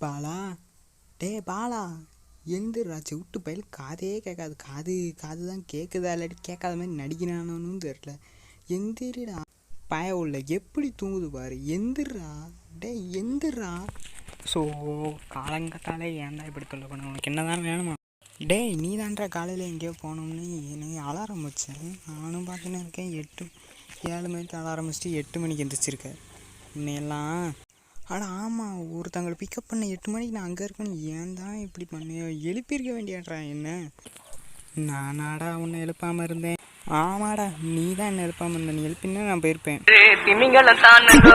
பாலா, டே பாலா, எந்திரா செவிட்டு பயில் காதே கேட்காது. காது காது தான் கேட்குதா இல்லாட்டி கேட்காத மாதிரி நடிக்கிறானு தெரில. எந்திரிடா பய உள்ள எப்படி தூங்குது பாரு. எந்திரா டே எந்திரா. ஸோ காலங்கத்தாலே ஏன்டா இப்படி தொல்லை பண்ண? உனக்கு என்ன தான் வேணுமா? டேய் நீ தான்டா காலையில் எங்கேயோ போனோம்னு எனக்கு அலாரம் வச்சேன். நானும் பார்த்துன்னு இருக்கேன். 7 மணிக்கு அலாரம் வச்சுட்டு 8 மணிக்கு எந்திரிச்சிருக்கேன். இன்னையெல்லாம் அட ஆமாம், ஒருத்தங்களை பிக்கப் பண்ண 8 மணிக்கு நான் அங்கே இருக்கணும். ஏன் தான் இப்படி பண்ண? எழுப்பியிருக்க வேண்டியாட்றா என்ன. நானாடா உன்னை எழுப்பாமல் இருந்தேன்? ஆமாடா நீ தான் என்ன எழுப்பாமல் இருந்த. நீ எழுப்பினா நான் போயிருப்பேன்.